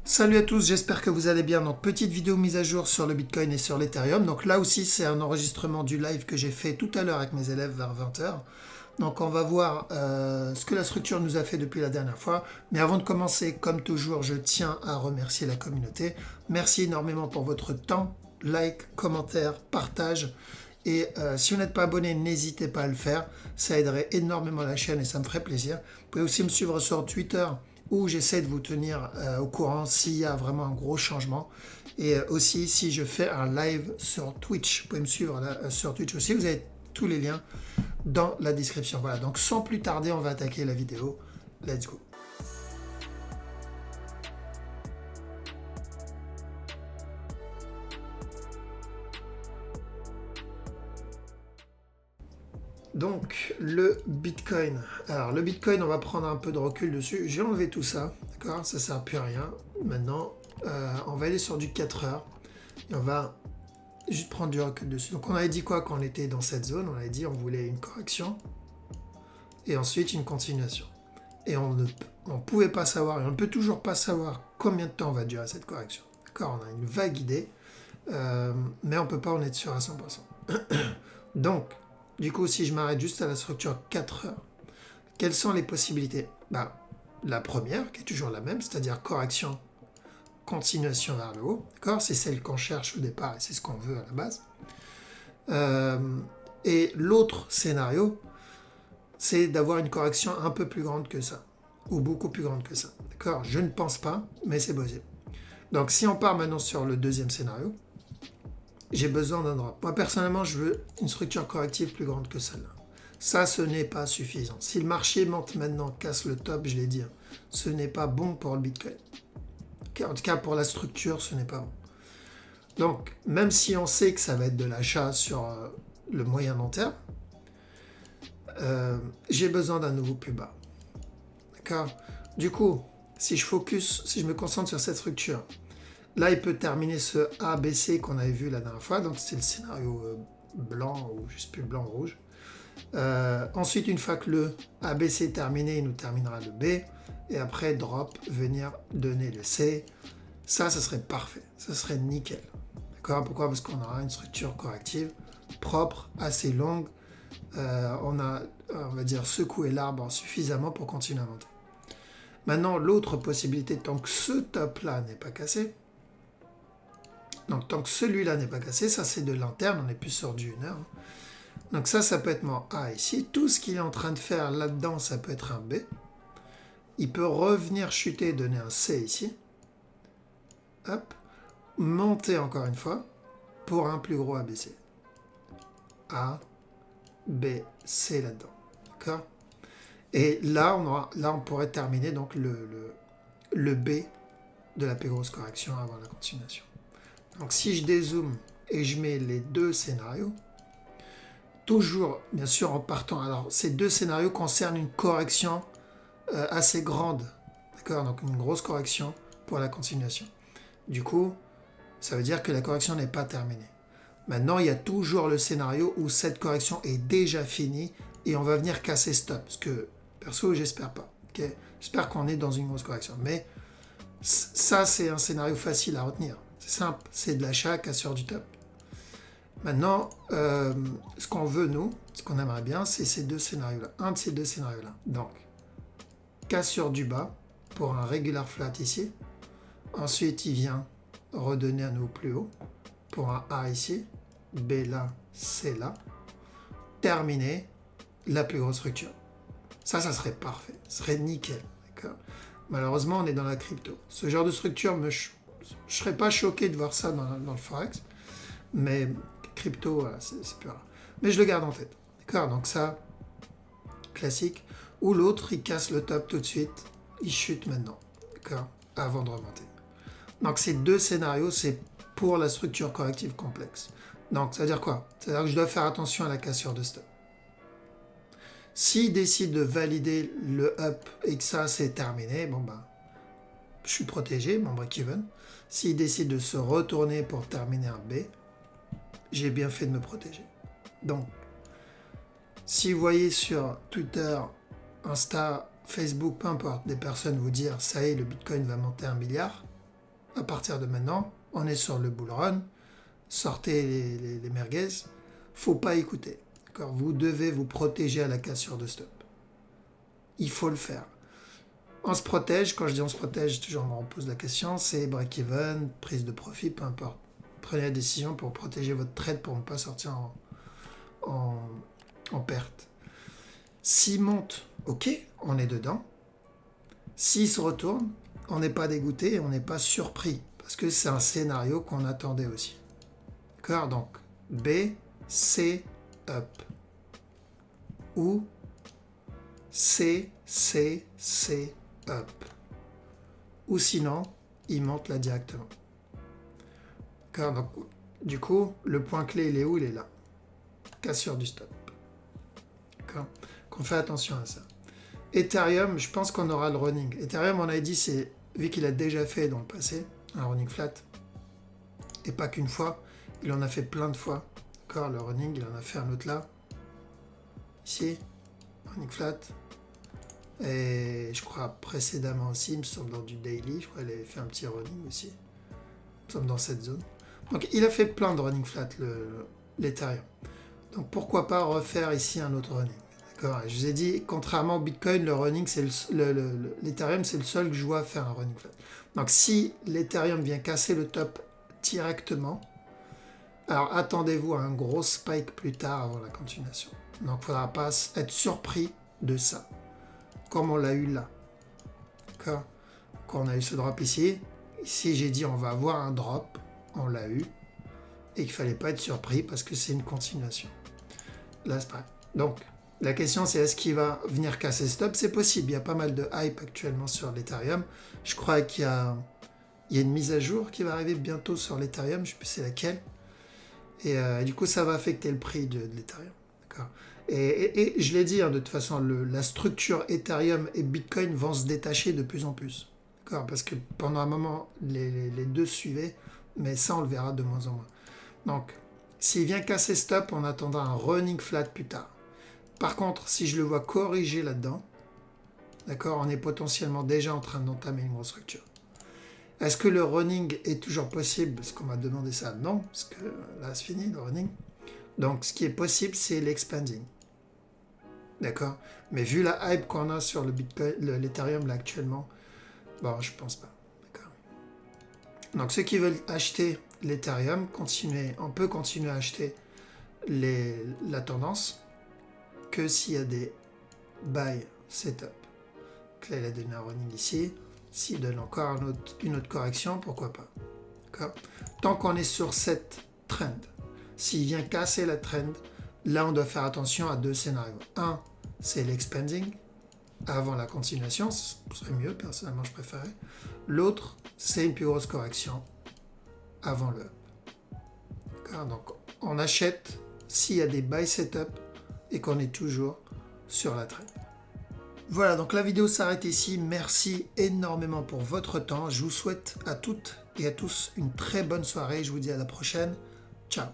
Salut à tous, j'espère que vous allez bien. Donc, petite vidéo mise à jour sur le Bitcoin et sur l'Ethereum. Donc là aussi, c'est un enregistrement du live que j'ai fait tout à l'heure avec mes élèves vers 20h. Donc on va voir ce que la structure nous a fait depuis la dernière fois. Mais avant de commencer, comme toujours, je tiens à remercier la communauté. Merci énormément pour votre temps, like, commentaire, partage. Et si vous n'êtes pas abonné, n'hésitez pas à le faire. Ça aiderait énormément la chaîne et ça me ferait plaisir. Vous pouvez aussi me suivre sur Twitter où j'essaie de vous tenir au courant s'il y a vraiment un gros changement. Et aussi si je fais un live sur Twitch. Vous pouvez me suivre là, sur Twitch aussi. Vous avez tous les liens dans la description. Voilà, donc sans plus tarder, on va attaquer la vidéo. Let's go. Donc, le Bitcoin. Alors, le Bitcoin, on va prendre un peu de recul dessus. J'ai enlevé tout ça, d'accord? Ça ne sert plus à rien. Maintenant, on va aller sur du 4 heures. Et on va juste prendre du recul dessus. Donc, on avait dit quoi quand on était dans cette zone? On avait dit on voulait une correction et ensuite une continuation. Et on ne pouvait pas savoir, et on ne peut toujours pas savoir combien de temps va durer cette correction. D'accord? On a une vague idée, mais on ne peut pas en être sûr à 100%. Donc, du coup, si je m'arrête juste à la structure 4 heures, quelles sont les possibilités? La première, qui est toujours la même, c'est-à-dire correction, continuation vers le haut. D'accord? C'est celle qu'on cherche au départ et c'est ce qu'on veut à la base. Et l'autre scénario, c'est d'avoir une correction un peu plus grande que ça, ou beaucoup plus grande que ça. D'accord? Je ne pense pas, mais c'est possible. Donc, si on part maintenant sur le deuxième scénario, j'ai besoin d'un drop. Moi, personnellement, je veux une structure corrective plus grande que celle-là. Ça, ce n'est pas suffisant. Si le marché monte maintenant, casse le top, je l'ai dit, ce n'est pas bon pour le Bitcoin. En tout cas, pour la structure, ce n'est pas bon. Donc, même si on sait que ça va être de l'achat sur le moyen long terme, j'ai besoin d'un nouveau plus bas. D'accord? Du coup, si je me concentre sur cette structure, là, il peut terminer ce ABC qu'on avait vu la dernière fois. Donc, c'est le scénario blanc, ou je ne sais plus, blanc ou rouge. Ensuite, une fois que le ABC est terminé, il nous terminera le B. Et après, drop, venir donner le C. Ça serait parfait. Ça serait nickel. D'accord? Pourquoi? Parce qu'on aura une structure corrective, propre, assez longue. On va dire, secoué l'arbre suffisamment pour continuer à monter. Maintenant, l'autre possibilité, tant que ce top-là n'est pas cassé, donc tant que celui-là n'est pas cassé, ça c'est de l'interne, on n'est plus sur du 1 heure. Donc ça peut être mon A ici. Tout ce qu'il est en train de faire là-dedans, ça peut être un B. Il peut revenir chuter, donner un C ici. Hop. Monter encore une fois pour un plus gros ABC. A, B, C là-dedans. D'accord? Et là, on pourrait terminer donc le B de la plus grosse correction avant la continuation. Donc si je dézoome et je mets les deux scénarios, toujours, bien sûr, en partant. Alors, ces deux scénarios concernent une correction assez grande. D'accord? Donc, une grosse correction pour la continuation. Du coup, ça veut dire que la correction n'est pas terminée. Maintenant, il y a toujours le scénario où cette correction est déjà finie et on va venir casser stop. Parce que, perso, j'espère pas. Okay? J'espère qu'on est dans une grosse correction. Mais ça, c'est un scénario facile à retenir. C'est simple. C'est de l'achat, cassure du top. Maintenant, ce qu'on veut, nous, ce qu'on aimerait bien, c'est ces deux scénarios-là. Un de ces deux scénarios-là. Donc, cassure du bas pour un regular flat ici. Ensuite, il vient redonner à nouveau plus haut pour un A ici. B là, C là. Terminer la plus grosse structure. Ça serait parfait. Ce serait nickel. D'accord? Malheureusement, on est dans la crypto. Ce genre de structure, je ne serais pas choqué de voir ça dans le Forex. Mais crypto, c'est plus rare. Mais je le garde en tête. D'accord? Donc ça, classique. Ou l'autre, il casse le top tout de suite. Il chute maintenant. D'accord? Avant de remonter. Donc ces deux scénarios, c'est pour la structure corrective complexe. Donc ça veut dire quoi? Ça veut dire que je dois faire attention à la cassure de stop. S'il décide de valider le up et que ça c'est terminé, je suis protégé, mon break-even. S'il décide de se retourner pour terminer un B, j'ai bien fait de me protéger. Donc, si vous voyez sur Twitter, Insta, Facebook, peu importe, des personnes vous dire ça y est, le Bitcoin va monter 1 milliard, à partir de maintenant, on est sur le bull run, sortez les merguez, faut pas écouter. D'accord? Vous devez vous protéger à la cassure de stop. Il faut le faire. On se protège, quand je dis on se protège, toujours on me pose la question, c'est break-even, prise de profit, peu importe. Prenez la décision pour protéger votre trade pour ne pas sortir en perte. S'il monte, ok, on est dedans. S'il se retourne, on n'est pas dégoûté et on n'est pas surpris. Parce que c'est un scénario qu'on attendait aussi. D'accord? Donc, B, C, up. Ou C, C, C, up. Ou sinon, il monte là directement. D'accord? Donc, du coup, le point clé, il est où? Il est là. Cassure du stop. D'accord? Qu'on fait attention à ça. Ethereum, je pense qu'on aura le running. Ethereum, on avait dit, c'est vu qu'il a déjà fait dans le passé un running flat, et pas qu'une fois, il en a fait plein de fois. D'accord, le running, il en a fait un autre là. Ici, running flat. Et je crois précédemment aussi, il me semble dans du daily, je crois qu'il avait fait un petit running aussi. Il me semble dans cette zone. Donc il a fait plein de running flat, l'Ethereum. Donc pourquoi pas refaire ici un autre running. D'accord. Je vous ai dit, contrairement au Bitcoin, le running, c'est l'Ethereum, c'est le seul que je vois faire un running flat. Donc si l'Ethereum vient casser le top directement, alors attendez-vous à un gros spike plus tard avant la continuation. Donc il ne faudra pas être surpris de ça, comme on l'a eu là. D'accord. Quand on a eu ce drop ici, j'ai dit on va avoir un drop, on l'a eu, et qu'il ne fallait pas être surpris parce que c'est une continuation. Là, c'est pareil. Donc, la question, c'est est-ce qu'il va venir casser stop? C'est possible. Il y a pas mal de hype actuellement sur l'Ethereum. Je crois qu'il y a une mise à jour qui va arriver bientôt sur l'Ethereum. Je ne sais plus c'est laquelle. Et du coup, ça va affecter le prix de l'Ethereum. D'accord. Et je l'ai dit, hein, de toute façon, la structure Ethereum et Bitcoin vont se détacher de plus en plus. D'accord. Parce que pendant un moment, les deux suivaient. Mais ça, on le verra de moins en moins. Donc, s'il vient casser stop, on attendra un running flat plus tard. Par contre, si je le vois corriger là-dedans, d'accord, on est potentiellement déjà en train d'entamer une grosse structure. Est-ce que le running est toujours possible? Parce qu'on m'a demandé ça. Non, parce que là, c'est fini, le running. Donc, ce qui est possible, c'est l'expanding. D'accord? Mais vu la hype qu'on a sur le Bitcoin, l'Ethereum là actuellement, bon, je pense pas. D'accord? Donc, ceux qui veulent acheter l'Ethereum, on peut continuer à acheter la tendance que s'il y a des buy setup. Donc là, il a donné un running ici. S'il donne encore une autre correction, pourquoi pas. D'accord? Tant qu'on est sur cette trend, s'il vient casser la trend, là, on doit faire attention à deux scénarios. Un, c'est l'expanding avant la continuation. Ce serait mieux, personnellement, je préférais. L'autre, c'est une plus grosse correction avant le up. D'accord? Donc, on achète s'il y a des buy setup et qu'on est toujours sur la trend. Voilà, donc la vidéo s'arrête ici. Merci énormément pour votre temps. Je vous souhaite à toutes et à tous une très bonne soirée. Je vous dis à la prochaine. Ciao.